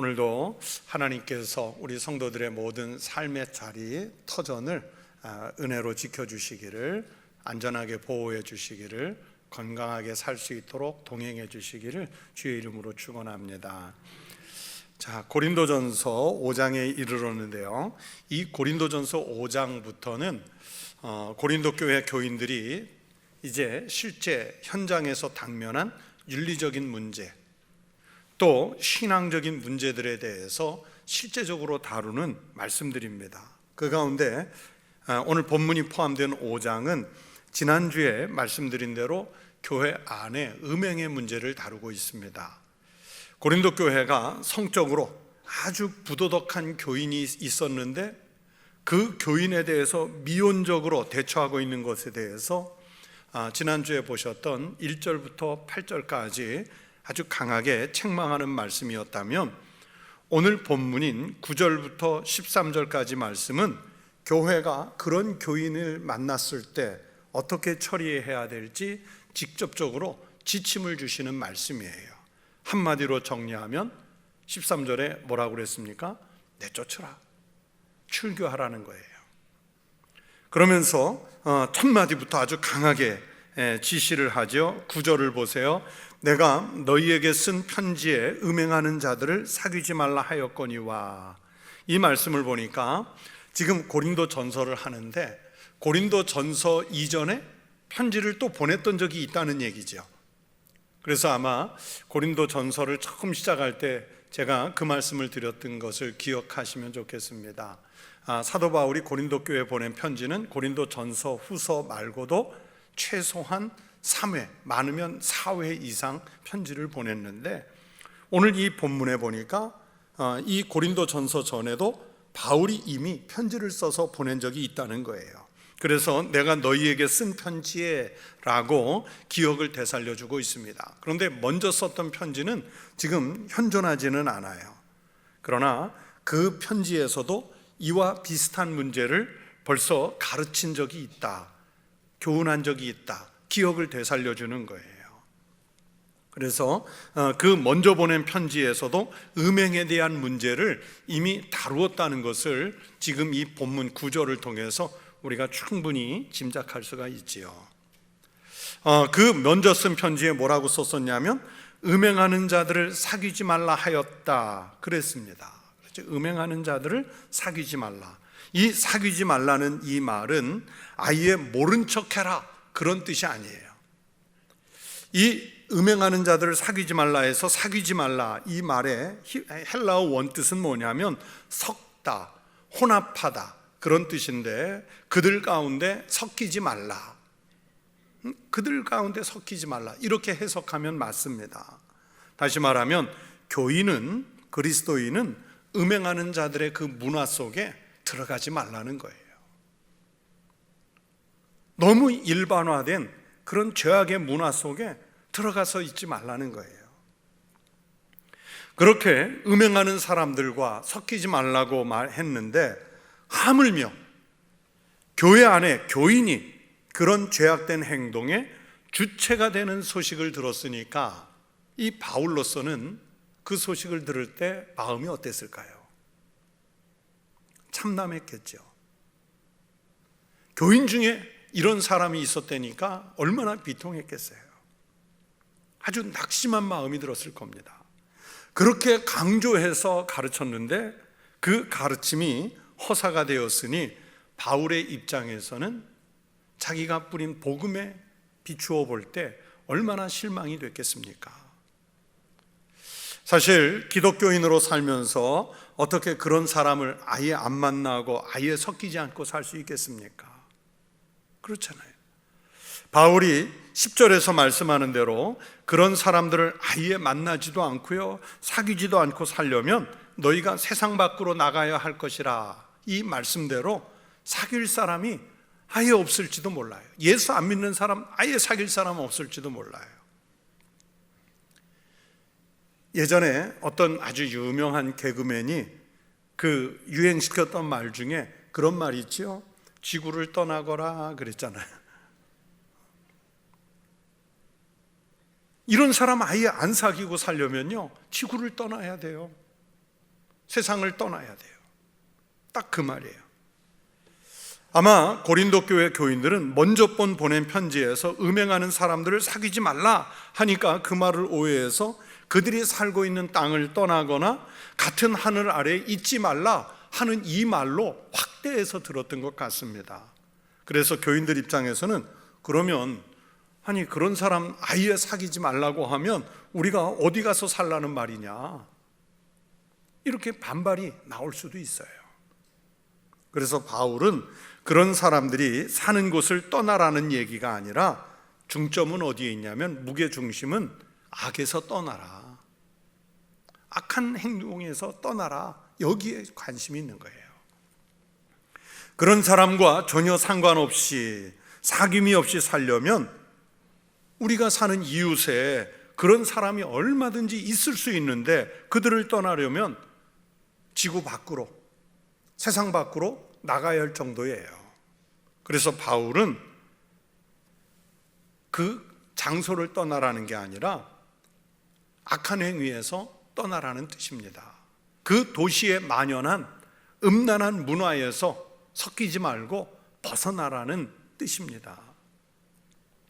오늘도 하나님께서 우리 성도들의 모든 삶의 자리, 터전을 은혜로 지켜주시기를, 안전하게 보호해 주시기를, 건강하게 살 수 있도록 동행해 주시기를 주의 이름으로 축원합니다. 자, 고린도전서 5장에 이르렀는데요, 이 고린도전서 5장부터는 고린도 교회 교인들이 이제 실제 현장에서 당면한 윤리적인 문제, 또 신앙적인 문제들에 대해서 실제적으로 다루는 말씀들입니다. 그 가운데 오늘 본문이 포함된 5장은 지난주에 말씀드린 대로 교회 안에 음행의 문제를 다루고 있습니다. 고린도 교회가 성적으로 아주 부도덕한 교인이 있었는데 그 교인에 대해서 미온적으로 대처하고 있는 것에 대해서 지난주에 보셨던 1절부터 8절까지 아주 강하게 책망하는 말씀이었다면, 오늘 본문인 9절부터 13절까지 말씀은 교회가 그런 교인을 만났을 때 어떻게 처리해야 될지 직접적으로 지침을 주시는 말씀이에요. 한마디로 정리하면 13절에 뭐라고 그랬습니까? 내쫓으라, 출교하라는 거예요. 그러면서 첫 마디부터 아주 강하게 지시를 하죠. 9절을 보세요. 내가 너희에게 쓴 편지에 음행하는 자들을 사귀지 말라 하였거니와. 이 말씀을 보니까 지금 고린도 전서를 하는데 고린도 전서 이전에 편지를 또 보냈던 적이 있다는 얘기죠. 그래서 아마 고린도 전서를 처음 시작할 때 제가 그 말씀을 드렸던 것을 기억하시면 좋겠습니다. 사도 바울이 고린도 교회에 보낸 편지는 고린도 전서, 후서 말고도 최소한 3회, 많으면 4회 이상 편지를 보냈는데, 오늘 이 본문에 보니까 이 고린도 전서 전에도 바울이 이미 편지를 써서 보낸 적이 있다는 거예요. 그래서 내가 너희에게 쓴 편지에 라고 기억을 되살려주고 있습니다. 그런데 먼저 썼던 편지는 지금 현존하지는 않아요. 그러나 그 편지에서도 이와 비슷한 문제를 벌써 가르친 적이 있다, 교훈한 적이 있다, 기억을 되살려주는 거예요. 그래서 그 먼저 보낸 편지에서도 음행에 대한 문제를 이미 다루었다는 것을 지금 이 본문 9절을 통해서 우리가 충분히 짐작할 수가 있지요. 그 먼저 쓴 편지에 뭐라고 썼었냐면 음행하는 자들을 사귀지 말라 하였다 그랬습니다. 그렇죠? 음행하는 자들을 사귀지 말라. 이 사귀지 말라는 이 말은 아예 모른 척해라 그런 뜻이 아니에요. 이 음행하는 자들을 사귀지 말라 해서 사귀지 말라, 이 말의 헬라어 원뜻은 뭐냐면 섞다, 혼합하다 그런 뜻인데, 그들 가운데 섞이지 말라, 그들 가운데 섞이지 말라 이렇게 해석하면 맞습니다. 다시 말하면 교인은, 그리스도인은 음행하는 자들의 그 문화 속에 들어가지 말라는 거예요. 너무 일반화된 그런 죄악의 문화 속에 들어가서 있지 말라는 거예요. 그렇게 음행하는 사람들과 섞이지 말라고 말했는데, 하물며 교회 안에 교인이 그런 죄악된 행동에 주체가 되는 소식을 들었으니까 이 바울로서는 그 소식을 들을 때 마음이 어땠을까요? 참담했겠죠. 교인 중에 이런 사람이 있었다니까 얼마나 비통했겠어요. 아주 낙심한 마음이 들었을 겁니다. 그렇게 강조해서 가르쳤는데 그 가르침이 허사가 되었으니 바울의 입장에서는 자기가 뿌린 복음에 비추어 볼 때 얼마나 실망이 됐겠습니까? 사실 기독교인으로 살면서 어떻게 그런 사람을 아예 안 만나고 아예 섞이지 않고 살 수 있겠습니까? 그렇잖아요. 바울이 10절에서 말씀하는 대로 그런 사람들을 아예 만나지도 않고요, 사귀지도 않고 살려면 너희가 세상 밖으로 나가야 할 것이라, 이 말씀대로 사귈 사람이 아예 없을지도 몰라요. 예수 안 믿는 사람 아예 사귈 사람 없을지도 몰라요. 예전에 어떤 아주 유명한 개그맨이 그 유행시켰던 말 중에 그런 말이 있죠. 지구를 떠나거라 그랬잖아요. 이런 사람 아예 안 사귀고 살려면요, 지구를 떠나야 돼요. 세상을 떠나야 돼요. 딱 그 말이에요. 아마 고린도 교회 교인들은 먼저 보낸 편지에서 음행하는 사람들을 사귀지 말라 하니까 그 말을 오해해서 그들이 살고 있는 땅을 떠나거나 같은 하늘 아래에 있지 말라 하는 이 말로 확대해서 들었던 것 같습니다. 그래서 교인들 입장에서는 그러면 아니 그런 사람 아예 사귀지 말라고 하면 우리가 어디 가서 살라는 말이냐, 이렇게 반발이 나올 수도 있어요. 그래서 바울은 그런 사람들이 사는 곳을 떠나라는 얘기가 아니라 중점은 어디에 있냐면 무게중심은 악에서 떠나라, 악한 행동에서 떠나라, 여기에 관심이 있는 거예요. 그런 사람과 전혀 상관없이 사귐이 없이 살려면 우리가 사는 이웃에 그런 사람이 얼마든지 있을 수 있는데 그들을 떠나려면 지구 밖으로, 세상 밖으로 나가야 할 정도예요. 그래서 바울은 그 장소를 떠나라는 게 아니라 악한 행위에서 떠나라는 뜻입니다. 그 도시에 만연한 음란한 문화에서 섞이지 말고 벗어나라는 뜻입니다.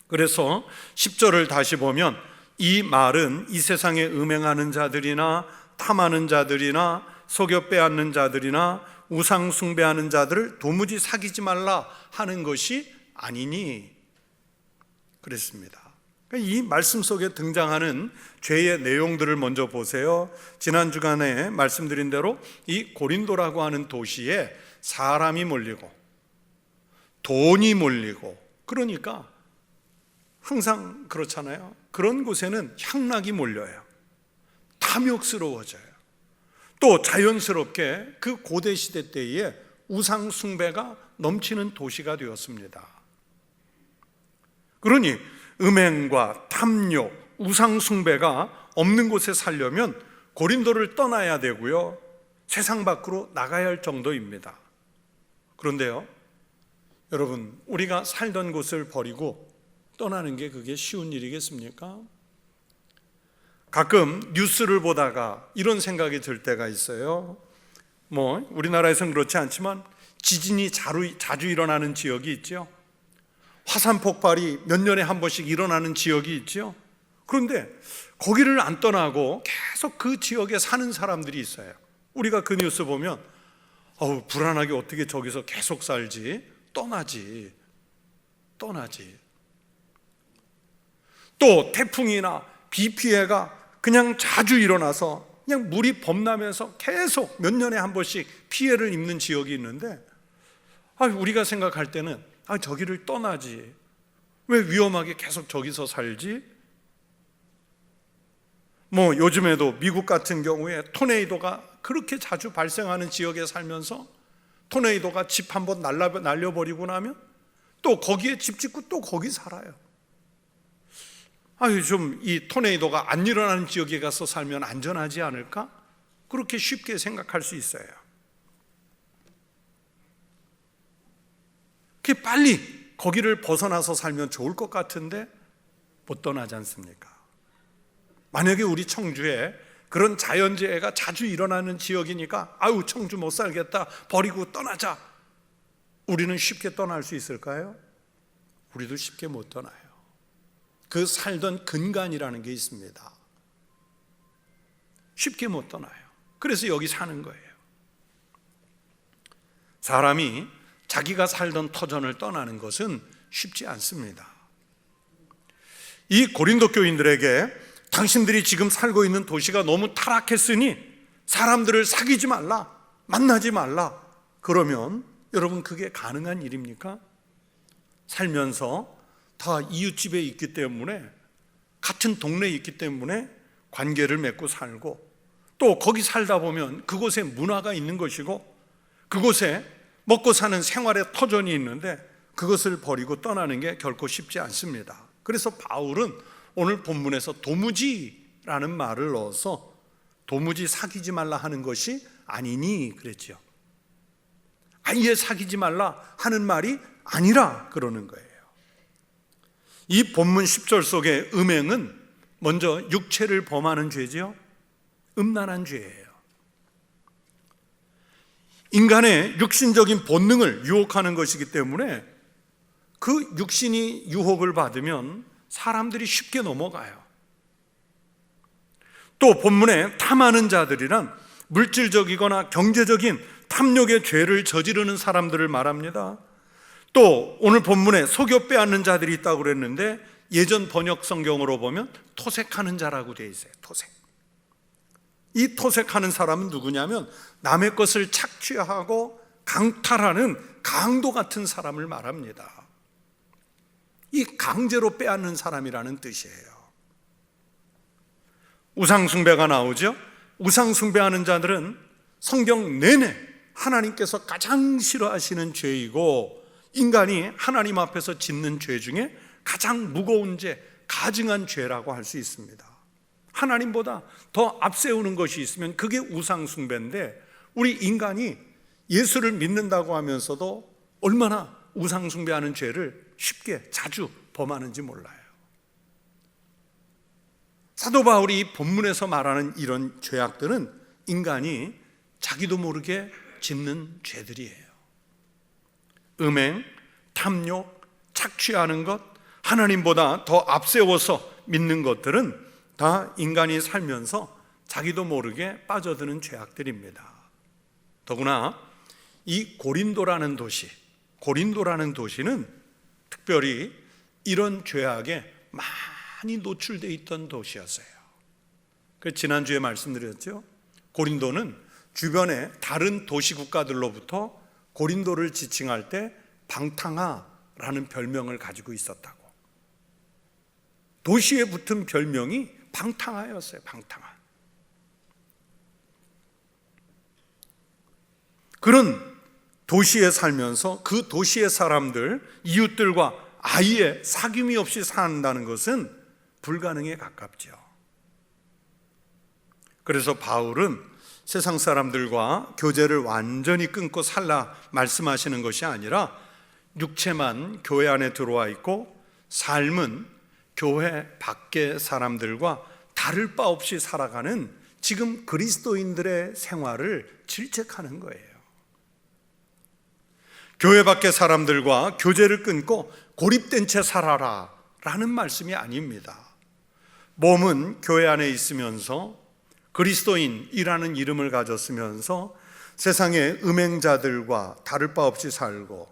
그래서 10절을 다시 보면 이 말은 이 세상에 음행하는 자들이나 탐하는 자들이나 속여 빼앗는 자들이나 우상 숭배하는 자들을 도무지 사귀지 말라 하는 것이 아니니 그랬습니다. 이 말씀 속에 등장하는 죄의 내용들을 먼저 보세요. 지난 주간에 말씀드린 대로 이 고린도라고 하는 도시에 사람이 몰리고 돈이 몰리고, 그러니까 항상 그렇잖아요. 그런 곳에는 향락이 몰려요. 탐욕스러워져요. 또 자연스럽게 그 고대 시대 때에 우상 숭배가 넘치는 도시가 되었습니다. 그러니 음행과 탐욕, 우상 숭배가 없는 곳에 살려면 고린도를 떠나야 되고요, 세상 밖으로 나가야 할 정도입니다. 그런데요, 여러분, 우리가 살던 곳을 버리고 떠나는 게 그게 쉬운 일이겠습니까? 가끔 뉴스를 보다가 이런 생각이 들 때가 있어요. 우리나라에서는 그렇지 않지만 지진이 자주 일어나는 지역이 있죠. 화산 폭발이 몇 년에 한 번씩 일어나는 지역이 있죠. 그런데 거기를 안 떠나고 계속 그 지역에 사는 사람들이 있어요. 우리가 그 뉴스 보면 불안하게 어떻게 저기서 계속 살지, 떠나지. 또 태풍이나 비 피해가 그냥 자주 일어나서 그냥 물이 범람해서 계속 몇 년에 한 번씩 피해를 입는 지역이 있는데, 우리가 생각할 때는 저기를 떠나지, 왜 위험하게 계속 저기서 살지? 요즘에도 미국 같은 경우에 토네이도가 그렇게 자주 발생하는 지역에 살면서 토네이도가 집 한번 날려버리고 나면 또 거기에 집 짓고 또 거기 살아요. 좀 이 토네이도가 안 일어나는 지역에 가서 살면 안전하지 않을까? 그렇게 쉽게 생각할 수 있어요. 그게 빨리 거기를 벗어나서 살면 좋을 것 같은데 못 떠나지 않습니까? 만약에 우리 청주에 그런 자연재해가 자주 일어나는 지역이니까 청주 못 살겠다, 버리고 떠나자, 우리는 쉽게 떠날 수 있을까요? 우리도 쉽게 못 떠나요. 그 살던 근간이라는 게 있습니다. 쉽게 못 떠나요. 그래서 여기 사는 거예요. 사람이 자기가 살던 터전을 떠나는 것은 쉽지 않습니다. 이 고린도 교인들에게 당신들이 지금 살고 있는 도시가 너무 타락했으니 사람들을 사귀지 말라, 만나지 말라, 그러면 여러분 그게 가능한 일입니까? 살면서 다 이웃집에 있기 때문에, 같은 동네에 있기 때문에 관계를 맺고 살고, 또 거기 살다 보면 그곳에 문화가 있는 것이고 그곳에 먹고 사는 생활의 터전이 있는데 그것을 버리고 떠나는 게 결코 쉽지 않습니다. 그래서 바울은 오늘 본문에서 도무지라는 말을 넣어서 도무지 사귀지 말라 하는 것이 아니니 그랬죠. 아예 사귀지 말라 하는 말이 아니라 그러는 거예요. 이 본문 10절 속에 음행은 먼저 육체를 범하는 죄죠. 음란한 죄예요. 인간의 육신적인 본능을 유혹하는 것이기 때문에 그 육신이 유혹을 받으면 사람들이 쉽게 넘어가요. 또 본문에 탐하는 자들이란 물질적이거나 경제적인 탐욕의 죄를 저지르는 사람들을 말합니다. 또 오늘 본문에 속여 빼앗는 자들이 있다고 그랬는데 예전 번역 성경으로 보면 토색하는 자라고 되어 있어요. 토색. 이 토색하는 사람은 누구냐면 남의 것을 착취하고 강탈하는 강도 같은 사람을 말합니다. 이 강제로 빼앗는 사람이라는 뜻이에요. 우상숭배가 나오죠. 우상숭배하는 자들은 성경 내내 하나님께서 가장 싫어하시는 죄이고 인간이 하나님 앞에서 짓는 죄 중에 가장 무거운 죄, 가증한 죄라고 할 수 있습니다. 하나님보다 더 앞세우는 것이 있으면 그게 우상숭배인데 우리 인간이 예수를 믿는다고 하면서도 얼마나 우상숭배하는 죄를 쉽게 자주 범하는지 몰라요. 사도 바울이 이 본문에서 말하는 이런 죄악들은 인간이 자기도 모르게 짓는 죄들이에요. 음행, 탐욕, 착취하는 것, 하나님보다 더 앞세워서 믿는 것들은 다 인간이 살면서 자기도 모르게 빠져드는 죄악들입니다. 더구나 이 고린도라는 도시는 특별히 이런 죄악에 많이 노출되어 있던 도시였어요. 지난주에 말씀드렸죠. 고린도는 주변의 다른 도시 국가들로부터 고린도를 지칭할 때 방탕하라는 별명을 가지고 있었다고. 도시에 붙은 별명이 방탕하였어요. 방탕하. 그런 도시에 살면서 그 도시의 사람들, 이웃들과 아예 사귐이 없이 산다는 것은 불가능에 가깝죠. 그래서 바울은 세상 사람들과 교제를 완전히 끊고 살라 말씀하시는 것이 아니라 육체만 교회 안에 들어와 있고 삶은 교회 밖의 사람들과 다를 바 없이 살아가는 지금 그리스도인들의 생활을 질책하는 거예요. 교회 밖의 사람들과 교제를 끊고 고립된 채 살아라 라는 말씀이 아닙니다. 몸은 교회 안에 있으면서 그리스도인이라는 이름을 가졌으면서 세상의 음행자들과 다를 바 없이 살고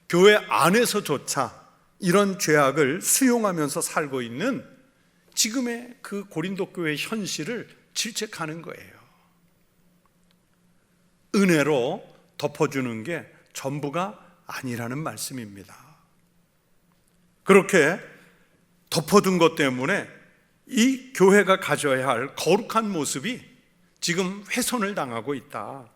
교회 안에서조차 이런 죄악을 수용하면서 살고 있는 지금의 그 고린도 교회의 현실을 질책하는 거예요. 은혜로 덮어주는 게 전부가 아니라는 말씀입니다. 그렇게 덮어둔 것 때문에 이 교회가 가져야 할 거룩한 모습이 지금 훼손을 당하고 있다.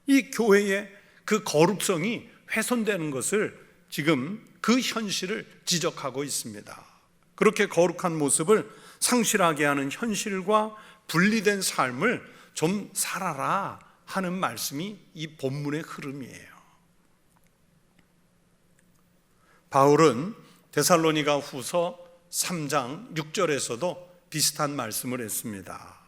이 교회의 그 거룩성이 훼손되는 것을 지금 그 현실을 지적하고 있습니다. 그렇게 거룩한 모습을 상실하게 하는 현실과 분리된 삶을 좀 살아라 하는 말씀이 이 본문의 흐름이에요. 바울은 데살로니가 후서 3장 6절에서도 비슷한 말씀을 했습니다.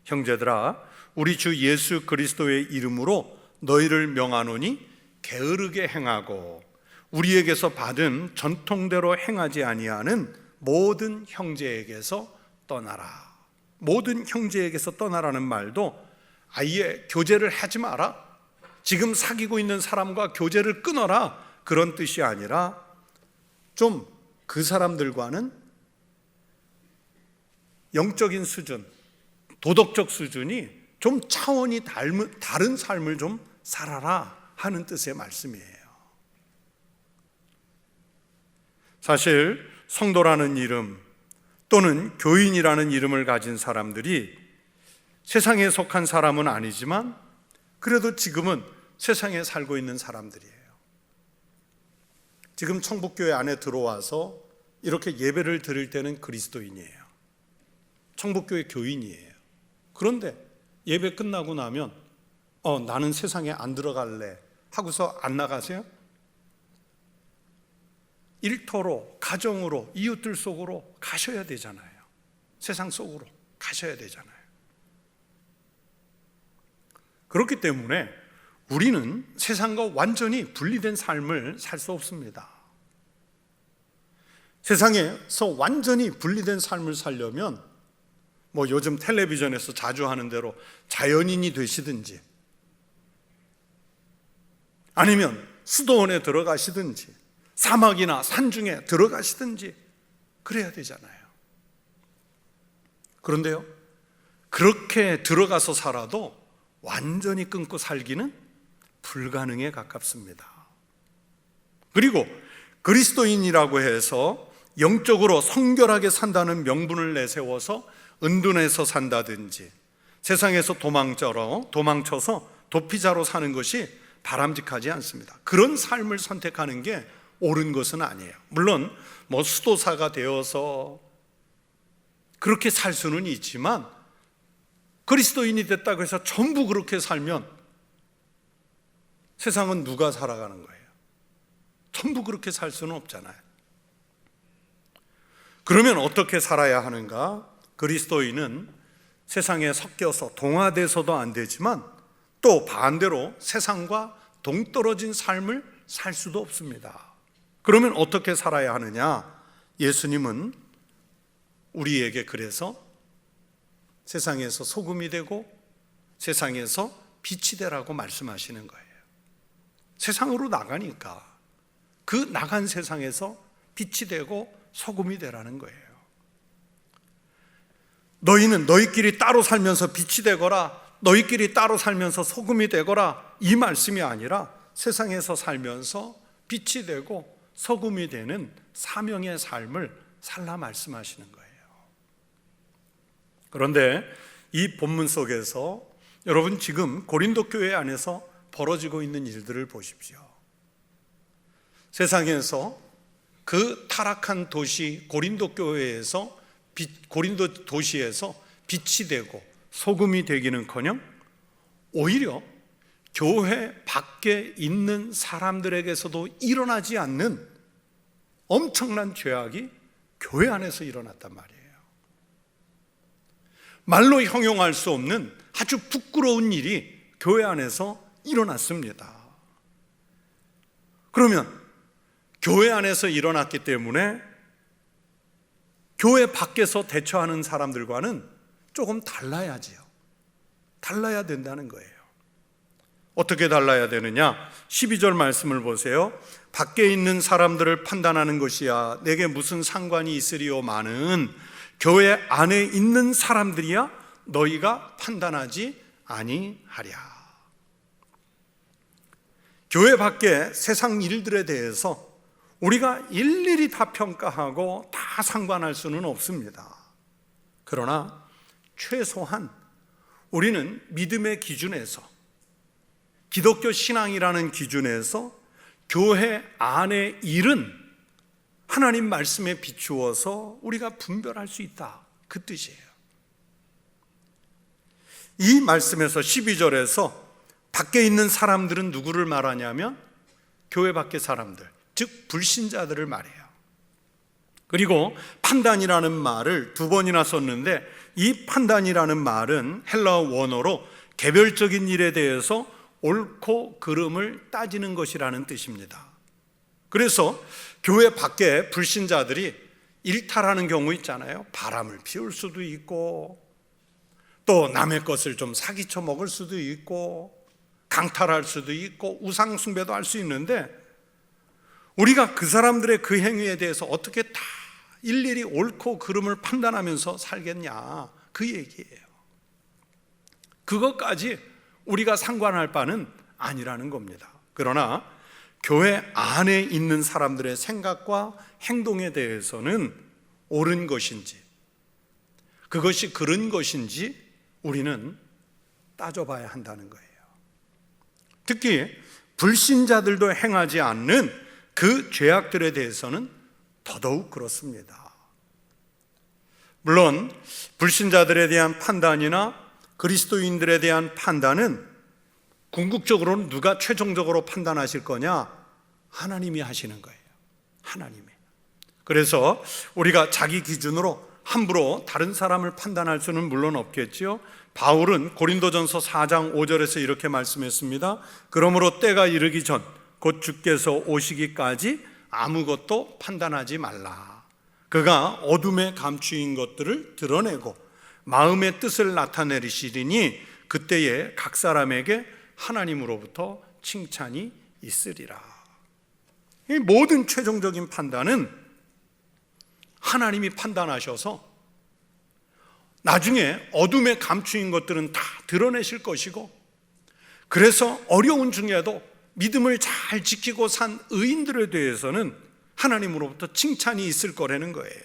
형제들아, 우리 주 예수 그리스도의 이름으로 너희를 명하노니 게으르게 행하고 우리에게서 받은 전통대로 행하지 아니하는 모든 형제에게서 떠나라. 모든 형제에게서 떠나라는 말도 아예 교제를 하지 마라, 지금 사귀고 있는 사람과 교제를 끊어라, 그런 뜻이 아니라 좀 그 사람들과는 영적인 수준, 도덕적 수준이 좀 차원이 다른 삶을 좀 살아라 하는 뜻의 말씀이에요. 사실 성도라는 이름 또는 교인이라는 이름을 가진 사람들이 세상에 속한 사람은 아니지만 그래도 지금은 세상에 살고 있는 사람들이에요. 지금 청북교회 안에 들어와서 이렇게 예배를 드릴 때는 그리스도인이에요. 청북교회 교인이에요. 그런데 예배 끝나고 나면 나는 세상에 안 들어갈래 하고서 안 나가세요? 일터로, 가정으로, 이웃들 속으로 가셔야 되잖아요. 세상 속으로 가셔야 되잖아요. 그렇기 때문에 우리는 세상과 완전히 분리된 삶을 살 수 없습니다. 세상에서 완전히 분리된 삶을 살려면 요즘 텔레비전에서 자주 하는 대로 자연인이 되시든지 아니면 수도원에 들어가시든지 사막이나 산중에 들어가시든지 그래야 되잖아요. 그런데요, 그렇게 들어가서 살아도 완전히 끊고 살기는 불가능에 가깝습니다. 그리고 그리스도인이라고 해서 영적으로 성결하게 산다는 명분을 내세워서 은둔해서 산다든지 세상에서 도망쳐서 도피자로 사는 것이 바람직하지 않습니다. 그런 삶을 선택하는 게 옳은 것은 아니에요. 물론 수도사가 되어서 그렇게 살 수는 있지만 그리스도인이 됐다고 해서 전부 그렇게 살면 세상은 누가 살아가는 거예요? 전부 그렇게 살 수는 없잖아요. 그러면 어떻게 살아야 하는가? 그리스도인은 세상에 섞여서 동화돼서도 안 되지만 또 반대로 세상과 동떨어진 삶을 살 수도 없습니다. 그러면 어떻게 살아야 하느냐? 예수님은 우리에게 그래서 세상에서 소금이 되고 세상에서 빛이 되라고 말씀하시는 거예요. 세상으로 나가니까 그 나간 세상에서 빛이 되고 소금이 되라는 거예요. 너희는 너희끼리 따로 살면서 빛이 되거라, 너희끼리 따로 살면서 소금이 되거라, 이 말씀이 아니라 세상에서 살면서 빛이 되고 소금이 되는 사명의 삶을 살라 말씀하시는 거예요. 그런데 이 본문 속에서 여러분 지금 고린도 교회 안에서 벌어지고 있는 일들을 보십시오. 세상에서 그 타락한 도시 고린도 교회에서 고린도 도시에서 빛이 되고 소금이 되기는커녕 오히려 교회 밖에 있는 사람들에게서도 일어나지 않는 엄청난 죄악이 교회 안에서 일어났단 말이에요. 말로 형용할 수 없는 아주 부끄러운 일이 교회 안에서 일어났습니다. 그러면 교회 안에서 일어났기 때문에 교회 밖에서 대처하는 사람들과는 조금 달라야지요. 달라야 된다는 거예요. 어떻게 달라야 되느냐? 12절 말씀을 보세요. 밖에 있는 사람들을 판단하는 것이야 내게 무슨 상관이 있으리오마는 교회 안에 있는 사람들이야 너희가 판단하지 아니하랴. 교회 밖에 세상 일들에 대해서 우리가 일일이 다 평가하고 다 상관할 수는 없습니다. 그러나 최소한 우리는 믿음의 기준에서, 기독교 신앙이라는 기준에서 교회 안의 일은 하나님 말씀에 비추어서 우리가 분별할 수 있다, 그 뜻이에요. 이 말씀에서 12절에서 밖에 있는 사람들은 누구를 말하냐면 교회 밖의 사람들, 즉 불신자들을 말해요. 그리고 판단이라는 말을 두 번이나 썼는데 이 판단이라는 말은 헬라어 원어로 개별적인 일에 대해서 옳고 그름을 따지는 것이라는 뜻입니다. 그래서 교회 밖에 불신자들이 일탈하는 경우 있잖아요. 바람을 피울 수도 있고 또 남의 것을 좀 사기쳐 먹을 수도 있고 강탈할 수도 있고 우상 숭배도 할 수 있는데 우리가 그 사람들의 그 행위에 대해서 어떻게 다 일일이 옳고 그름을 판단하면서 살겠냐, 그 얘기예요. 그것까지 우리가 상관할 바는 아니라는 겁니다. 그러나 교회 안에 있는 사람들의 생각과 행동에 대해서는 옳은 것인지 그것이 그른 것인지 우리는 따져봐야 한다는 거예요. 특히 불신자들도 행하지 않는 그 죄악들에 대해서는 더더욱 그렇습니다. 물론 불신자들에 대한 판단이나 그리스도인들에 대한 판단은 궁극적으로는 누가 최종적으로 판단하실 거냐? 하나님이 하시는 거예요. 하나님이. 그래서 우리가 자기 기준으로 함부로 다른 사람을 판단할 수는 물론 없겠지요. 바울은 고린도전서 4장 5절에서 이렇게 말씀했습니다. 그러므로 때가 이르기 전 곧 주께서 오시기까지 아무것도 판단하지 말라. 그가 어둠에 감추인 것들을 드러내고 마음의 뜻을 나타내리시리니 그때에 각 사람에게 하나님으로부터 칭찬이 있으리라. 이 모든 최종적인 판단은 하나님이 판단하셔서 나중에 어둠에 감추인 것들은 다 드러내실 것이고, 그래서 어려운 중에도 믿음을 잘 지키고 산 의인들에 대해서는 하나님으로부터 칭찬이 있을 거라는 거예요.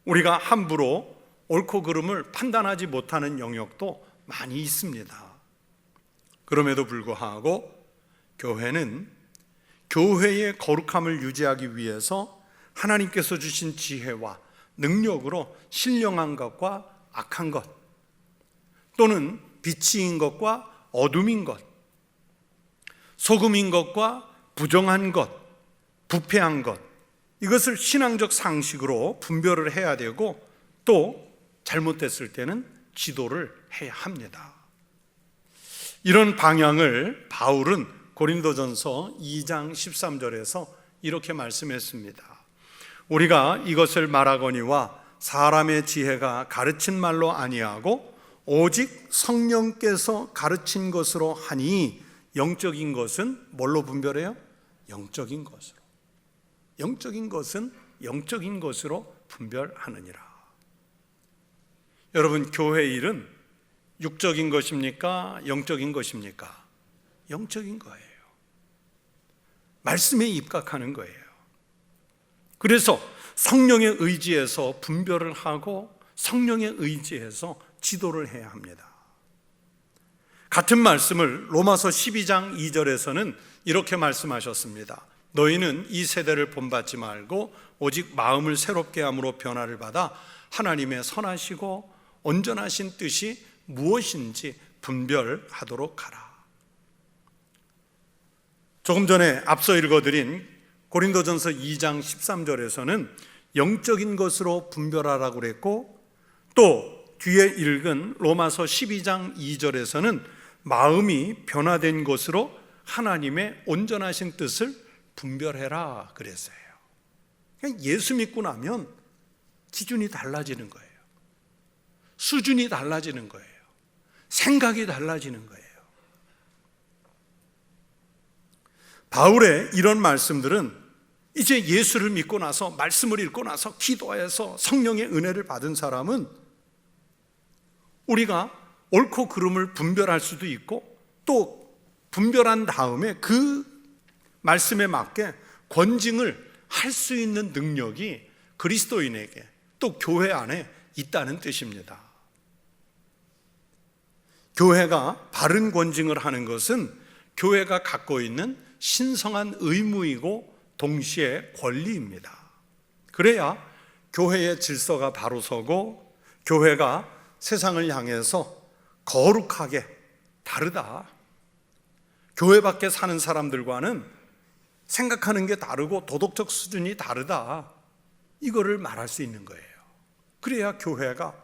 우리가 함부로 옳고 그름을 판단하지 못하는 영역도 많이 있습니다. 그럼에도 불구하고 교회는 교회의 거룩함을 유지하기 위해서 하나님께서 주신 지혜와 능력으로 신령한 것과 악한 것, 또는 빛인 것과 어둠인 것, 소금인 것과 부정한 것, 부패한 것, 이것을 신앙적 상식으로 분별을 해야 되고, 또 잘못됐을 때는 지도를 해야 합니다. 이런 방향을 바울은 고린도전서 2장 13절에서 이렇게 말씀했습니다. 우리가 이것을 말하거니와 사람의 지혜가 가르친 말로 아니하고 오직 성령께서 가르친 것으로 하니, 영적인 것은 뭘로 분별해요? 영적인 것으로. 영적인 것은 영적인 것으로 분별하느니라. 여러분, 교회 일은 육적인 것입니까? 영적인 것입니까? 영적인 거예요. 말씀에 입각하는 거예요. 그래서 성령의 의지에서 분별을 하고 성령의 의지에서 지도를 해야 합니다. 같은 말씀을 로마서 12장 2절에서는 이렇게 말씀하셨습니다. 너희는 이 세대를 본받지 말고 오직 마음을 새롭게 함으로 변화를 받아 하나님의 선하시고 온전하신 뜻이 무엇인지 분별하도록 하라. 조금 전에 앞서 읽어드린 고린도전서 2장 13절에서는 영적인 것으로 분별하라고 그랬고, 또 뒤에 읽은 로마서 12장 2절에서는 마음이 변화된 것으로 하나님의 온전하신 뜻을 분별해라 그랬어요. 예수 믿고 나면 기준이 달라지는 거예요. 수준이 달라지는 거예요. 생각이 달라지는 거예요. 바울의 이런 말씀들은 이제 예수를 믿고 나서, 말씀을 읽고 나서 기도해서 성령의 은혜를 받은 사람은 우리가 옳고 그름을 분별할 수도 있고, 또 분별한 다음에 그 말씀에 맞게 권징을 할 수 있는 능력이 그리스도인에게, 또 교회 안에 있다는 뜻입니다. 교회가 바른 권징을 하는 것은 교회가 갖고 있는 신성한 의무이고 동시에 권리입니다. 그래야 교회의 질서가 바로 서고 교회가 세상을 향해서 거룩하게, 다르다, 교회 밖에 사는 사람들과는 생각하는 게 다르고 도덕적 수준이 다르다, 이거를 말할 수 있는 거예요. 그래야 교회가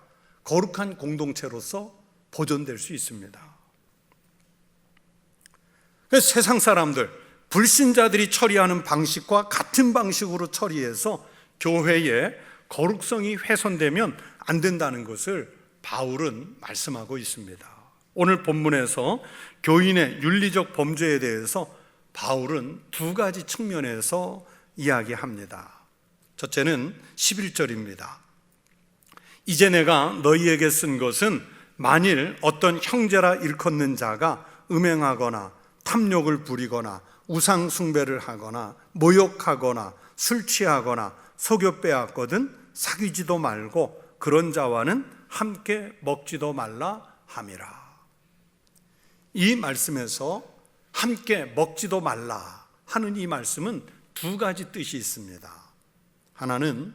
거룩한 공동체로서 보존될 수 있습니다. 그래서 세상 사람들, 불신자들이 처리하는 방식과 같은 방식으로 처리해서 교회의 거룩성이 훼손되면 안 된다는 것을 바울은 말씀하고 있습니다. 오늘 본문에서 교인의 윤리적 범죄에 대해서 바울은 두 가지 측면에서 이야기합니다. 첫째는 11절입니다. 이제 내가 너희에게 쓴 것은 만일 어떤 형제라 일컫는 자가 음행하거나 탐욕을 부리거나 우상 숭배를 하거나 모욕하거나 술 취하거나 속여 빼앗거든 사귀지도 말고 그런 자와는 함께 먹지도 말라 함이라. 이 말씀에서 함께 먹지도 말라 하는 이 말씀은 두 가지 뜻이 있습니다. 하나는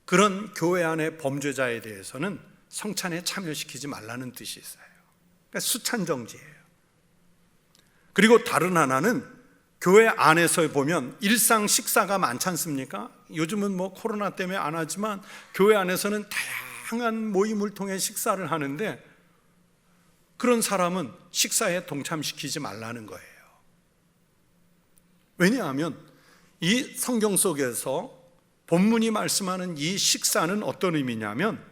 그런 교회 안의 범죄자에 대해서는 성찬에 참여시키지 말라는 뜻이 있어요. 그러니까 수찬정지예요. 그리고 다른 하나는 교회 안에서 보면 일상 식사가 많지 않습니까? 요즘은 뭐 코로나 때문에 안 하지만 교회 안에서는 다양한 모임을 통해 식사를 하는데 그런 사람은 식사에 동참시키지 말라는 거예요. 왜냐하면 이 성경 속에서 본문이 말씀하는 이 식사는 어떤 의미냐면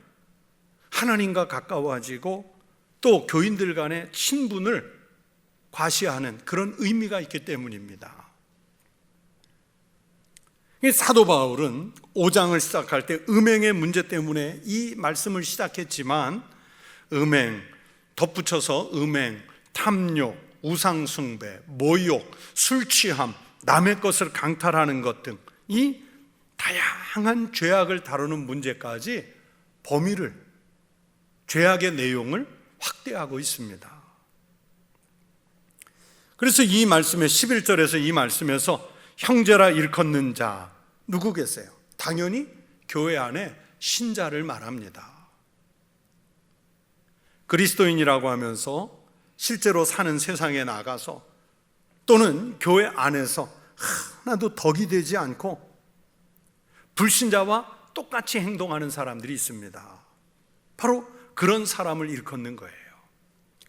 하나님과 가까워지고 또 교인들 간의 친분을 과시하는 그런 의미가 있기 때문입니다. 사도 바울은 5장을 시작할 때 음행의 문제 때문에 이 말씀을 시작했지만 음행, 덧붙여서 음행, 탐욕, 우상숭배, 모욕, 술취함, 남의 것을 강탈하는 것 등 이 다양한 죄악을 다루는 문제까지 범위를, 죄악의 내용을 확대하고 있습니다. 그래서 이 말씀의 11절에서 이 말씀에서 형제라 일컫는 자 누구 계세요? 당연히 교회 안에 신자를 말합니다. 그리스도인이라고 하면서 실제로 사는 세상에 나가서 또는 교회 안에서 하나도 덕이 되지 않고 불신자와 똑같이 행동하는 사람들이 있습니다. 바로 그런 사람을 일컫는 거예요.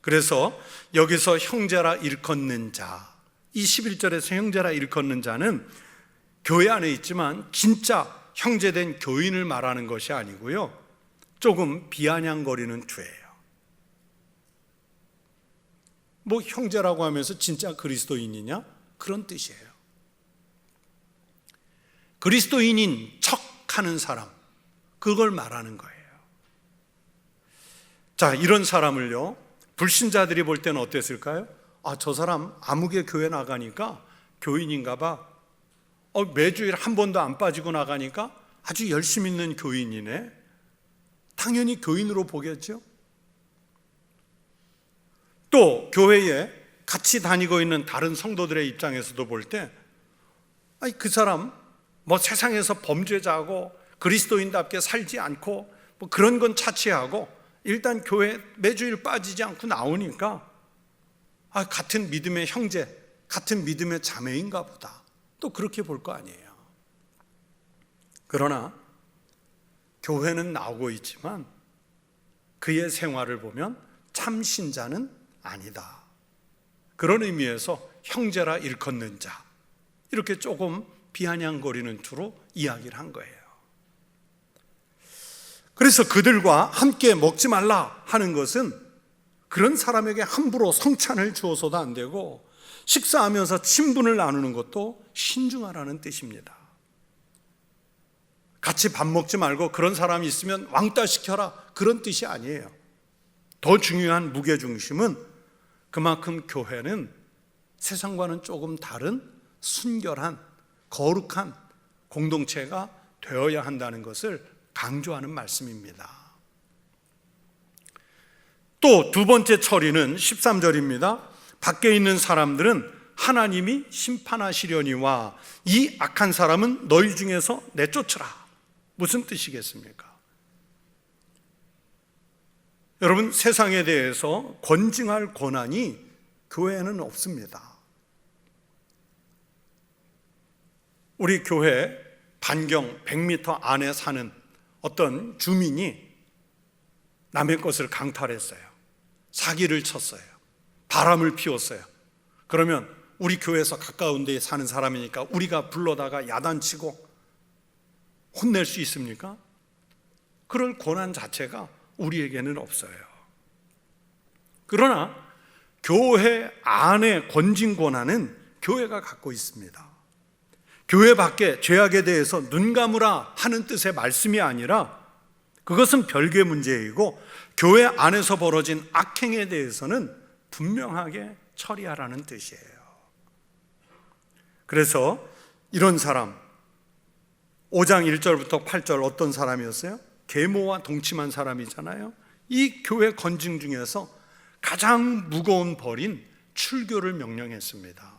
그래서 여기서 형제라 일컫는 자, 이 11절에서 형제라 일컫는 자는 교회 안에 있지만 진짜 형제된 교인을 말하는 것이 아니고요, 조금 비아냥거리는 죄예요. 뭐 형제라고 하면서 진짜 그리스도인이냐? 그런 뜻이에요. 그리스도인인 척하는 사람, 그걸 말하는 거예요. 자, 이런 사람을요, 불신자들이 볼 때는 어땠을까요? 저 사람 아무개 교회 나가니까 교인인가 봐. 매주일 한 번도 안 빠지고 나가니까 아주 열심히 있는 교인이네. 당연히 교인으로 보겠죠. 또 교회에 같이 다니고 있는 다른 성도들의 입장에서도 볼 때 그 사람 뭐 세상에서 범죄자고 그리스도인답게 살지 않고 뭐 그런 건 차치하고 일단 교회 매주일 빠지지 않고 나오니까 같은 믿음의 형제, 같은 믿음의 자매인가 보다, 또 그렇게 볼 거 아니에요. 그러나 교회는 나오고 있지만 그의 생활을 보면 참 신자는 아니다. 그런 의미에서 형제라 일컫는 자, 이렇게 조금 비아냥거리는 투로 이야기를 한 거예요. 그래서 그들과 함께 먹지 말라 하는 것은 그런 사람에게 함부로 성찬을 주어서도 안 되고 식사하면서 친분을 나누는 것도 신중하라는 뜻입니다. 같이 밥 먹지 말고 그런 사람이 있으면 왕따 시켜라, 그런 뜻이 아니에요. 더 중요한 무게중심은 그만큼 교회는 세상과는 조금 다른 순결한, 거룩한 공동체가 되어야 한다는 것을 강조하는 말씀입니다. 또 두 번째 처리는 13절입니다. 밖에 있는 사람들은 하나님이 심판하시려니와 이 악한 사람은 너희 중에서 내쫓으라. 무슨 뜻이겠습니까? 여러분, 세상에 대해서 권징할 권한이 교회에는 없습니다. 우리 교회 반경 100m 안에 사는 어떤 주민이 남의 것을 강탈했어요. 사기를 쳤어요. 바람을 피웠어요. 그러면 우리 교회에서 가까운 데에 사는 사람이니까 우리가 불러다가 야단치고 혼낼 수 있습니까? 그럴 권한 자체가 우리에게는 없어요. 그러나 교회 안의 권징 권한은 교회가 갖고 있습니다. 교회 밖에 죄악에 대해서 눈 감으라 하는 뜻의 말씀이 아니라 그것은 별개의 문제이고 교회 안에서 벌어진 악행에 대해서는 분명하게 처리하라는 뜻이에요. 그래서 이런 사람, 5장 1절부터 8절 어떤 사람이었어요? 계모와 동침한 사람이잖아요. 이 교회 권징 중에서 가장 무거운 벌인 출교를 명령했습니다.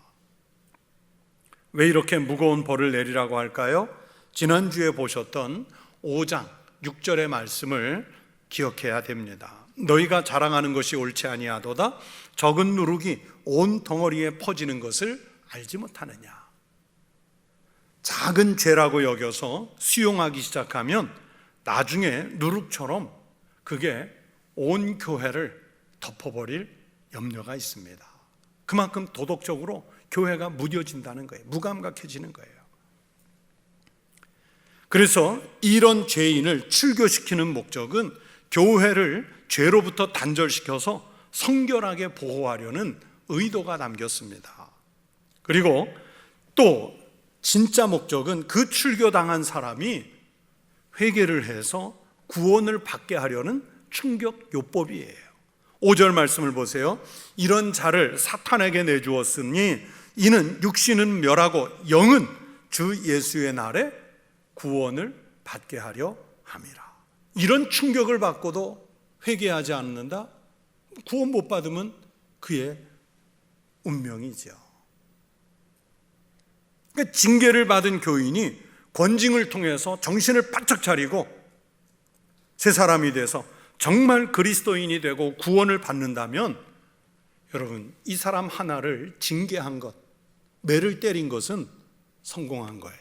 왜 이렇게 무거운 벌을 내리라고 할까요? 지난주에 보셨던 5장 6절의 말씀을 기억해야 됩니다. 너희가 자랑하는 것이 옳지 아니하도다 적은 누룩이 온 덩어리에 퍼지는 것을 알지 못하느냐. 작은 죄라고 여겨서 수용하기 시작하면 나중에 누룩처럼 그게 온 교회를 덮어버릴 염려가 있습니다. 그만큼 도덕적으로 교회가 무뎌진다는 거예요. 무감각해지는 거예요. 그래서 이런 죄인을 출교시키는 목적은 교회를 죄로부터 단절시켜서 성결하게 보호하려는 의도가 담겼습니다. 그리고 또 진짜 목적은 그 출교당한 사람이 회개를 해서 구원을 받게 하려는 충격 요법이에요. 5절 말씀을 보세요. 이런 자를 사탄에게 내주었으니 이는 육신은 멸하고 영은 주 예수의 날에 구원을 받게 하려 함이라. 이런 충격을 받고도 회개하지 않는다? 구원 못 받으면 그의 운명이죠. 그러니까 징계를 받은 교인이 권징을 통해서 정신을 바짝 차리고 새 사람이 돼서 정말 그리스도인이 되고 구원을 받는다면 여러분, 이 사람 하나를 징계한 것, 매를 때린 것은 성공한 거예요.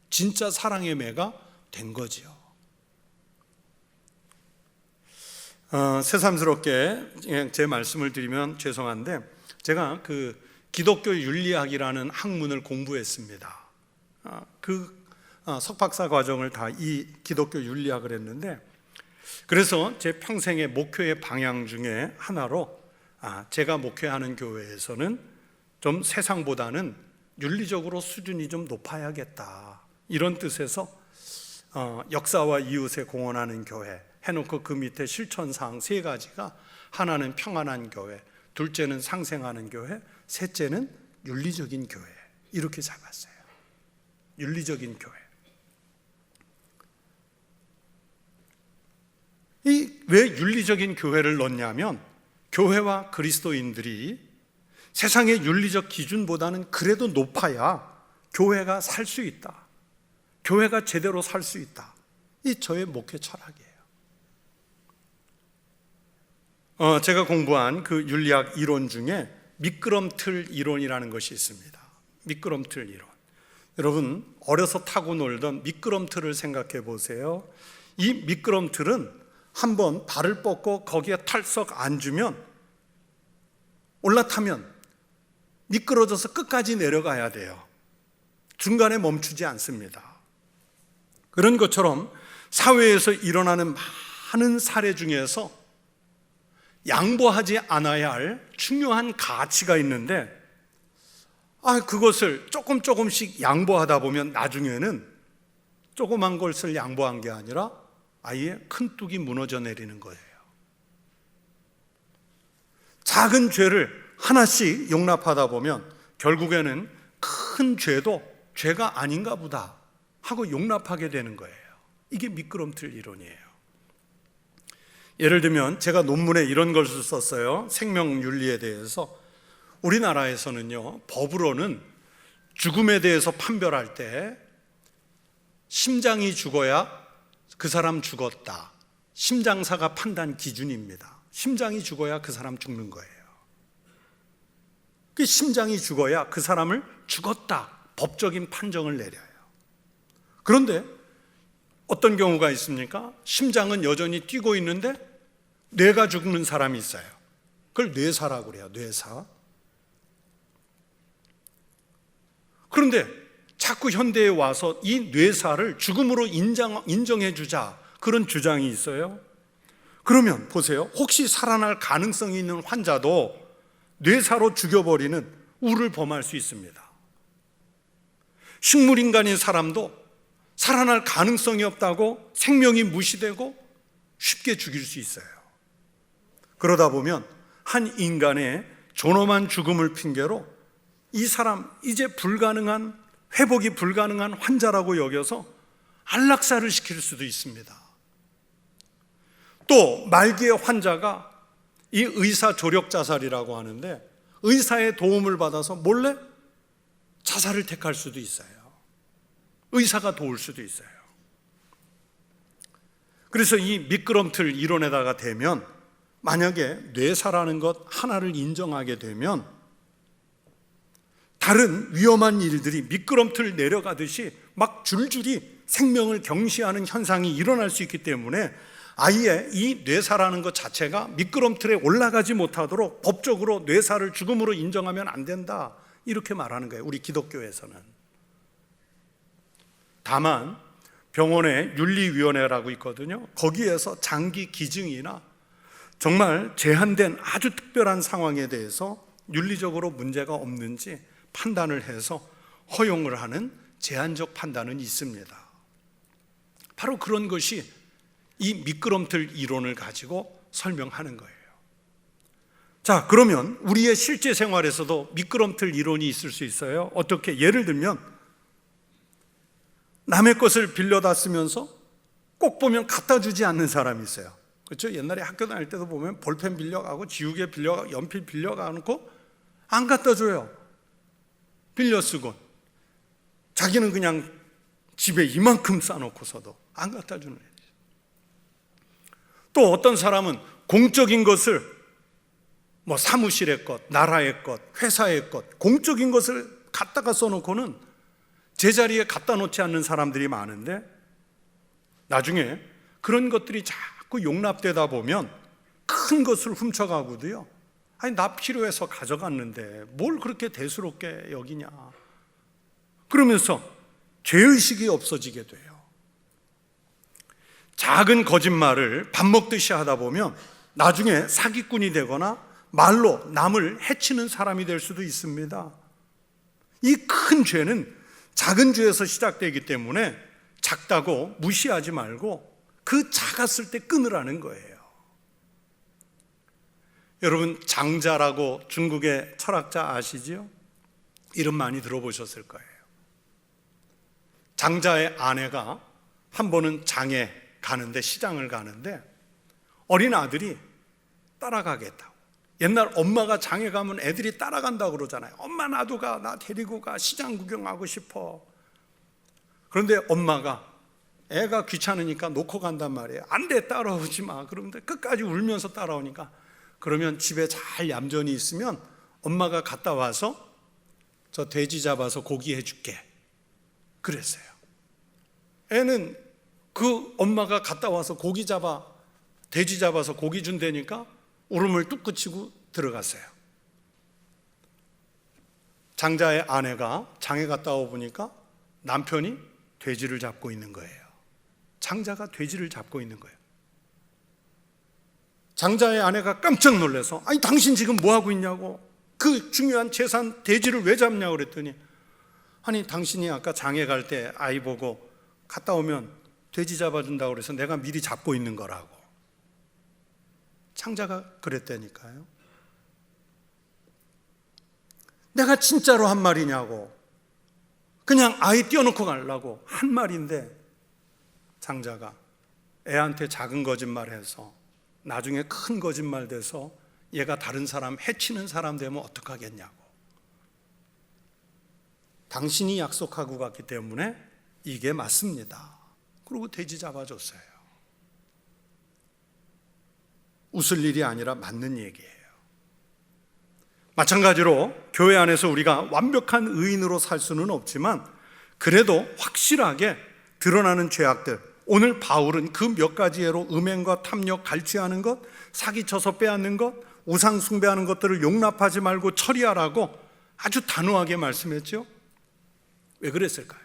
진짜 사랑의 매가 된 거죠. 새삼스럽게 제 말씀을 드리면 죄송한데 제가 그 기독교 윤리학이라는 학문을 공부했습니다. 석박사 과정을 다 이 기독교 윤리학을 했는데, 그래서 제 평생의 목회의 방향 중에 하나로 제가 목회하는 교회에서는 좀 세상보다는 윤리적으로 수준이 좀 높아야겠다, 이런 뜻에서 역사와 이웃에 공헌하는 교회 해놓고 그 밑에 실천사항 3가지가 하나는 평안한 교회, 둘째는 상생하는 교회, 셋째는 윤리적인 교회, 이렇게 잡았어요. 윤리적인 교회. 왜 윤리적인 교회를 넣냐면 교회와 그리스도인들이 세상의 윤리적 기준보다는 그래도 높아야 교회가 살 수 있다, 교회가 제대로 살 수 있다, 이 저의 목회 철학이에요. 제가 공부한 그 윤리학 이론 중에 미끄럼틀 이론이라는 것이 있습니다. 미끄럼틀 이론. 여러분, 어려서 타고 놀던 미끄럼틀을 생각해 보세요. 이 미끄럼틀은 한번 발을 뻗고 거기에 털썩 앉으면, 올라타면 미끄러져서 끝까지 내려가야 돼요. 중간에 멈추지 않습니다. 그런 것처럼 사회에서 일어나는 많은 사례 중에서 양보하지 않아야 할 중요한 가치가 있는데 그것을 조금씩 양보하다 보면 나중에는 조그만 것을 양보한 게 아니라 아예 큰 뚝이 무너져 내리는 거예요. 작은 죄를 하나씩 용납하다 보면 결국에는 큰 죄도 죄가 아닌가 보다 하고 용납하게 되는 거예요. 이게 미끄럼틀 이론이에요. 예를 들면 제가 논문에 이런 것을 썼어요. 생명윤리에 대해서. 우리나라에서는요, 법으로는 죽음에 대해서 판별할 때 심장이 죽어야 그 사람 죽었다, 심장사가 판단 기준입니다. 심장이 죽어야 그 사람 죽는 거예요. 그 심장이 죽어야 그 사람을 죽었다, 법적인 판정을 내려요. 그런데 어떤 경우가 있습니까? 심장은 여전히 뛰고 있는데 뇌가 죽는 사람이 있어요. 그걸 뇌사라고 그래요. 뇌사. 그런데 자꾸 현대에 와서 이 뇌사를 죽음으로 인정해 주자, 그런 주장이 있어요. 그러면 보세요. 혹시 살아날 가능성이 있는 환자도 뇌사로 죽여버리는 우를 범할 수 있습니다. 식물인간인 사람도 살아날 가능성이 없다고 생명이 무시되고 쉽게 죽일 수 있어요. 그러다 보면 한 인간의 존엄한 죽음을 핑계로 이 사람 이제 회복이 불가능한 환자라고 여겨서 안락사를 시킬 수도 있습니다. 또 말기의 환자가 이 의사 조력 자살이라고 하는데 의사의 도움을 받아서 몰래 자살을 택할 수도 있어요. 의사가 도울 수도 있어요. 그래서 이 미끄럼틀 이론에다가 대면, 만약에 뇌사라는 것 하나를 인정하게 되면 다른 위험한 일들이 미끄럼틀 내려가듯이 막 줄줄이 생명을 경시하는 현상이 일어날 수 있기 때문에 아예 이 뇌사라는 것 자체가 미끄럼틀에 올라가지 못하도록 법적으로 뇌사를 죽음으로 인정하면 안 된다, 이렇게 말하는 거예요, 우리 기독교에서는. 다만 병원에 윤리위원회라고 있거든요. 거기에서 장기 기증이나 정말 제한된 아주 특별한 상황에 대해서 윤리적으로 문제가 없는지 판단을 해서 허용을 하는 제한적 판단은 있습니다. 바로 그런 것이 이 미끄럼틀 이론을 가지고 설명하는 거예요. 자, 그러면 우리의 실제 생활에서도 미끄럼틀 이론이 있을 수 있어요. 어떻게? 예를 들면 남의 것을 빌려다 쓰면서 꼭 보면 갖다 주지 않는 사람이 있어요. 그렇죠? 옛날에 학교 다닐 때도 보면 볼펜 빌려가고 지우개 빌려가고 연필 빌려가고 안 갖다 줘요. 빌려 쓰곤. 자기는 그냥 집에 이만큼 싸놓고서도 안 갖다 주는 애들. 또 어떤 사람은 공적인 것을, 뭐 사무실의 것, 나라의 것, 회사의 것, 공적인 것을 갖다가 써놓고는 제자리에 갖다 놓지 않는 사람들이 많은데, 나중에 그런 것들이 자꾸 용납되다 보면 큰 것을 훔쳐가고도요, 아니 나 필요해서 가져갔는데 뭘 그렇게 대수롭게 여기냐, 그러면서 죄의식이 없어지게 돼요. 작은 거짓말을 밥 먹듯이 하다 보면 나중에 사기꾼이 되거나 말로 남을 해치는 사람이 될 수도 있습니다. 이 큰 죄는 작은 죄에서 시작되기 때문에 작다고 무시하지 말고 그 작았을 때 끊으라는 거예요. 여러분, 장자라고 중국의 철학자 아시죠? 이름 많이 들어보셨을 거예요. 장자의 아내가 한 번은 장에 가는데, 시장을 가는데 어린 아들이 따라가겠다고. 옛날 엄마가 장에 가면 애들이 따라간다고 그러잖아요. 엄마 나도 가, 나 데리고 가, 시장 구경하고 싶어. 그런데 엄마가 애가 귀찮으니까 놓고 간단 말이에요. 안 돼, 따라오지 마. 그런데 끝까지 울면서 따라오니까, 그러면 집에 잘 얌전히 있으면 엄마가 갔다 와서 저 돼지 잡아서 고기 해줄게, 그랬어요. 애는 그 엄마가 갔다 와서 돼지 잡아서 고기 준다니까 울음을 뚝 그치고 들어갔어요. 장자의 아내가 장에 갔다 와보니까 남편이 돼지를 잡고 있는 거예요. 장자가 돼지를 잡고 있는 거예요. 장자의 아내가 깜짝 놀라서, 아니 당신 지금 뭐 하고 있냐고, 그 중요한 재산 돼지를 왜 잡냐고 그랬더니, 아니 당신이 아까 장에 갈 때 아이 보고 갔다 오면 돼지 잡아준다고 그래서 내가 미리 잡고 있는 거라고. 장자가 그랬다니까요. 내가 진짜로 한 말이냐고, 그냥 아이 띄워놓고 가려고 한 말인데, 장자가 애한테 작은 거짓말해서 나중에 큰 거짓말 돼서 얘가 다른 사람 해치는 사람 되면 어떡하겠냐고. 당신이 약속하고 갔기 때문에 이게 맞습니다. 그리고 돼지 잡아줬어요. 웃을 일이 아니라 맞는 얘기예요. 마찬가지로 교회 안에서 우리가 완벽한 의인으로 살 수는 없지만 그래도 확실하게 드러나는 죄악들, 오늘 바울은 그 몇 가지 예로 음행과 탐욕, 갈취하는 것, 사기쳐서 빼앗는 것, 우상 숭배하는 것들을 용납하지 말고 처리하라고 아주 단호하게 말씀했죠. 왜 그랬을까요?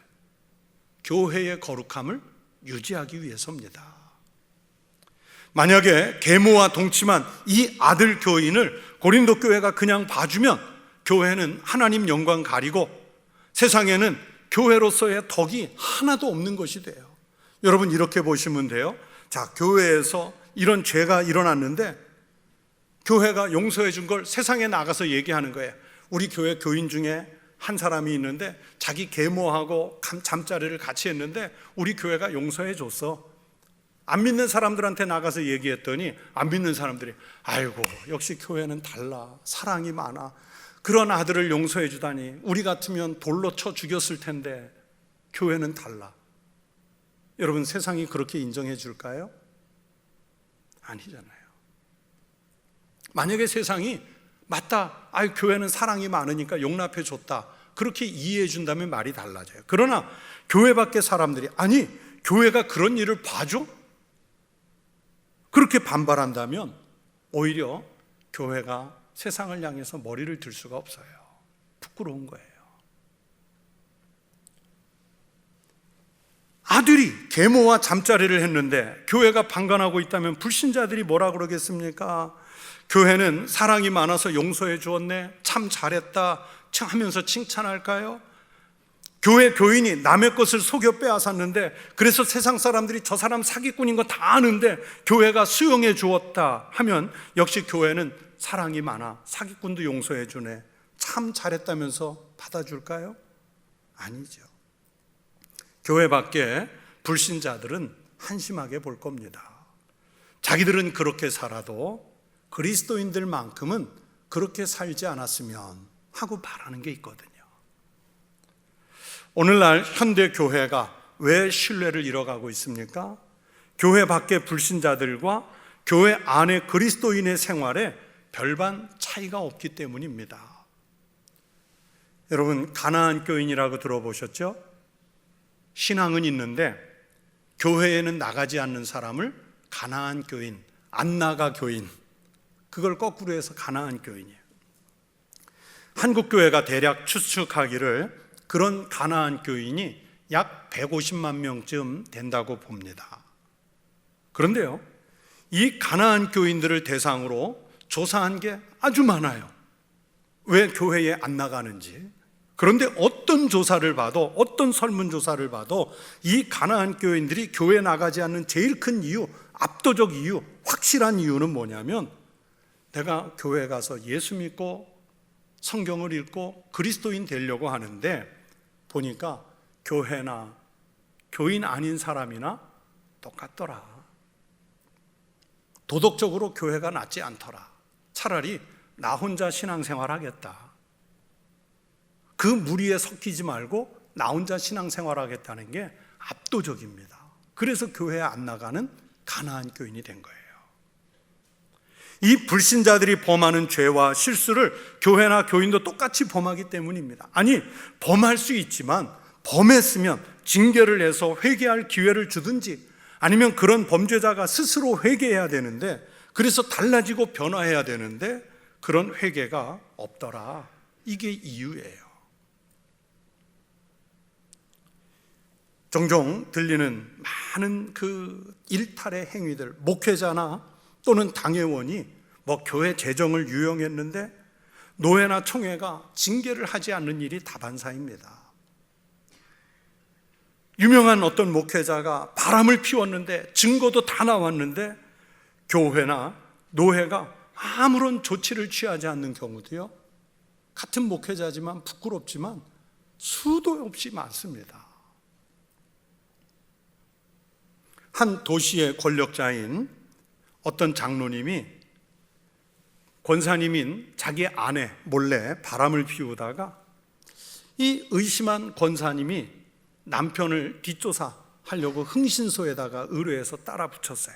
교회의 거룩함을 유지하기 위해서입니다. 만약에 계모와 동침한 이 아들 교인을 고린도 교회가 그냥 봐주면 교회는 하나님 영광 가리고 세상에는 교회로서의 덕이 하나도 없는 것이 돼요. 여러분, 이렇게 보시면 돼요. 자, 교회에서 이런 죄가 일어났는데 교회가 용서해 준 걸 세상에 나가서 얘기하는 거예요. 우리 교회 교인 중에 한 사람이 있는데 자기 계모하고 잠자리를 같이 했는데 우리 교회가 용서해 줬어. 안 믿는 사람들한테 나가서 얘기했더니 안 믿는 사람들이, 아이고 역시 교회는 달라, 사랑이 많아, 그런 아들을 용서해 주다니, 우리 같으면 돌로 쳐 죽였을 텐데 교회는 달라. 여러분, 세상이 그렇게 인정해 줄까요? 아니잖아요. 만약에 세상이 맞다, 교회는 사랑이 많으니까 용납해 줬다, 그렇게 이해해 준다면 말이 달라져요. 그러나 교회 밖의 사람들이 아니 교회가 그런 일을 봐줘? 그렇게 반발한다면 오히려 교회가 세상을 향해서 머리를 들 수가 없어요. 부끄러운 거예요. 아들이 계모와 잠자리를 했는데 교회가 방관하고 있다면 불신자들이 뭐라 그러겠습니까? 교회는 사랑이 많아서 용서해 주었네, 참 잘했다 하면서 칭찬할까요? 교회 교인이 남의 것을 속여 빼앗았는데 그래서 세상 사람들이 저 사람 사기꾼인 거 다 아는데 교회가 수용해 주었다 하면 역시 교회는 사랑이 많아, 사기꾼도 용서해 주네, 참 잘했다면서 받아줄까요? 아니죠. 교회 밖에 불신자들은 한심하게 볼 겁니다. 자기들은 그렇게 살아도 그리스도인들만큼은 그렇게 살지 않았으면 하고 바라는 게 있거든요. 오늘날 현대 교회가 왜 신뢰를 잃어가고 있습니까? 교회 밖의 불신자들과 교회 안의 그리스도인의 생활에 별반 차이가 없기 때문입니다. 여러분, 가나안 교인이라고 들어보셨죠? 신앙은 있는데 교회에는 나가지 않는 사람을 가나안 교인, 안 나가 교인, 그걸 거꾸로 해서 가나안 교인이에요. 한국 교회가 대략 추측하기를 그런 가나안 교인이 약 150만 명쯤 된다고 봅니다. 그런데요, 이 가나안 교인들을 대상으로 조사한 게 아주 많아요. 왜 교회에 안 나가는지. 그런데 어떤 조사를 봐도, 어떤 설문조사를 봐도 이 가나안 교인들이 교회 나가지 않는 제일 큰 이유, 압도적 이유, 확실한 이유는 뭐냐면 내가 교회 가서 예수 믿고 성경을 읽고 그리스도인 되려고 하는데 보니까 교회나 교인 아닌 사람이나 똑같더라. 도덕적으로 교회가 낫지 않더라. 차라리 나 혼자 신앙생활 하겠다. 그 무리에 섞이지 말고 나 혼자 신앙생활 하겠다는 게 압도적입니다. 그래서 교회에 안 나가는 가나안 교인이 된 거예요. 이 불신자들이 범하는 죄와 실수를 교회나 교인도 똑같이 범하기 때문입니다. 아니, 범할 수 있지만 범했으면 징계를 해서 회개할 기회를 주든지 아니면 그런 범죄자가 스스로 회개해야 되는데 그래서 달라지고 변화해야 되는데 그런 회개가 없더라. 이게 이유예요. 종종 들리는 많은 그 일탈의 행위들, 목회자나 또는 당회원이 뭐 교회 재정을 유용했는데 노회나 총회가 징계를 하지 않는 일이 다반사입니다. 유명한 어떤 목회자가 바람을 피웠는데 증거도 다 나왔는데 교회나 노회가 아무런 조치를 취하지 않는 경우도요, 같은 목회자지만 부끄럽지만 수도 없이 많습니다. 한 도시의 권력자인 어떤 장로님이 권사님인 자기 아내 몰래 바람을 피우다가 이 의심한 권사님이 남편을 뒷조사하려고 흥신소에다가 의뢰해서 따라 붙였어요.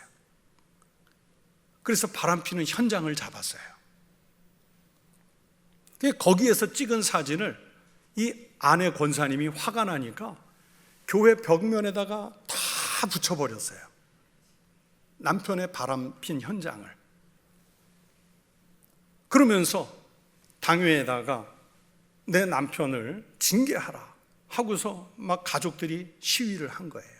그래서 바람 피는 현장을 잡았어요. 거기에서 찍은 사진을 이 아내 권사님이 화가 나니까 교회 벽면에다가 다 붙여버렸어요. 남편의 바람 핀 현장을. 그러면서 당회에다가 내 남편을 징계하라 하고서 막 가족들이 시위를 한 거예요.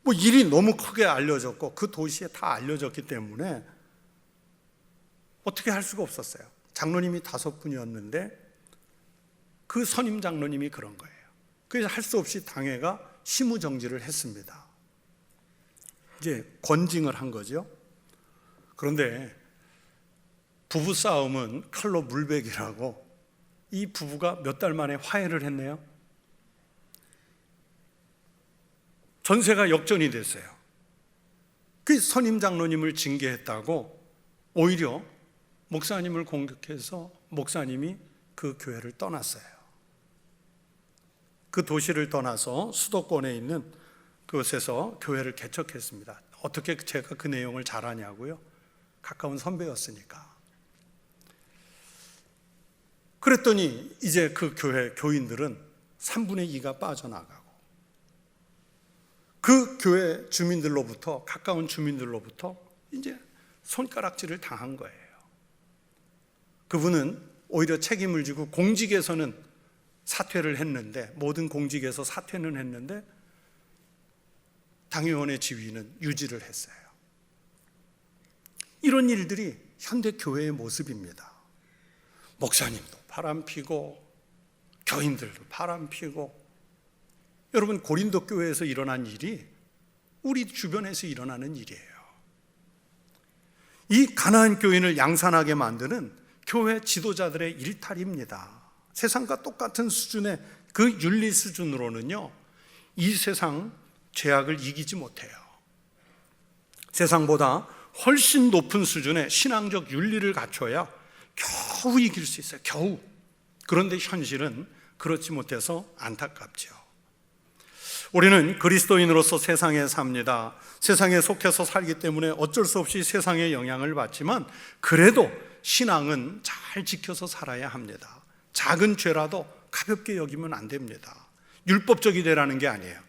뭐 일이 너무 크게 알려졌고 그 도시에 다 알려졌기 때문에 어떻게 할 수가 없었어요. 장로님이 5분이었는데 그 선임 장로님이 그런 거예요. 그래서 할 수 없이 당회가 심우정지를 했습니다. 이제 권징을 한 거죠. 그런데 부부싸움은 칼로 물베기라고 이 부부가 몇 달 만에 화해를 했네요. 전세가 역전이 됐어요. 그 선임 장로님을 징계했다고 오히려 목사님을 공격해서 목사님이 그 교회를 떠났어요. 그 도시를 떠나서 수도권에 있는 그곳에서 교회를 개척했습니다. 어떻게 제가 그 내용을 잘 아냐고요? 가까운 선배였으니까. 그랬더니 이제 그 교회 교인들은 3분의 2가 빠져나가고 그 교회 주민들로부터, 가까운 주민들로부터 이제 손가락질을 당한 거예요. 그분은 오히려 책임을 지고 공직에서는 사퇴를 했는데, 모든 공직에서 사퇴는 했는데 당회원의 지위는 유지를 했어요. 이런 일들이 현대 교회의 모습입니다. 목사님도 바람피고 교인들도 바람피고. 여러분, 고린도 교회에서 일어난 일이 우리 주변에서 일어나는 일이에요. 이 가나안 교인을 양산하게 만드는 교회 지도자들의 일탈입니다. 세상과 똑같은 수준의 그 윤리 수준으로는요, 이 세상 죄악을 이기지 못해요. 세상보다 훨씬 높은 수준의 신앙적 윤리를 갖춰야 겨우 이길 수 있어요. 겨우. 그런데 현실은 그렇지 못해서 안타깝죠. 우리는 그리스도인으로서 세상에 삽니다. 세상에 속해서 살기 때문에 어쩔 수 없이 세상의 영향을 받지만 그래도 신앙은 잘 지켜서 살아야 합니다. 작은 죄라도 가볍게 여기면 안 됩니다. 율법적이 되라는 게 아니에요.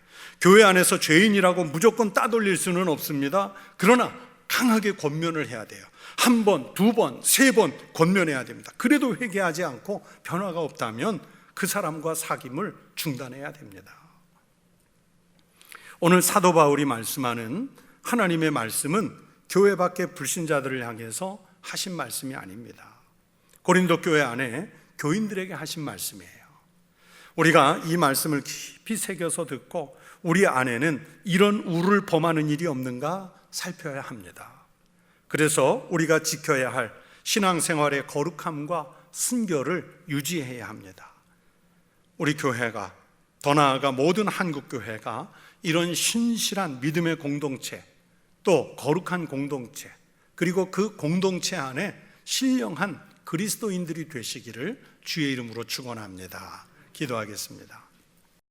교회 안에서 죄인이라고 무조건 따돌릴 수는 없습니다. 그러나 강하게 권면을 해야 돼요. 1번, 2번, 3번 권면해야 됩니다. 그래도 회개하지 않고 변화가 없다면 그 사람과 사귐을 중단해야 됩니다. 오늘 사도 바울이 말씀하는 하나님의 말씀은 교회 밖의 불신자들을 향해서 하신 말씀이 아닙니다. 고린도 교회 안에 교인들에게 하신 말씀이에요. 우리가 이 말씀을 깊이 새겨서 듣고 우리 안에는 이런 우를 범하는 일이 없는가 살펴야 합니다. 그래서 우리가 지켜야 할 신앙생활의 거룩함과 순결을 유지해야 합니다. 우리 교회가, 더 나아가 모든 한국 교회가 이런 신실한 믿음의 공동체, 또 거룩한 공동체, 그리고 그 공동체 안에 신령한 그리스도인들이 되시기를 주의 이름으로 축원합니다. 기도하겠습니다.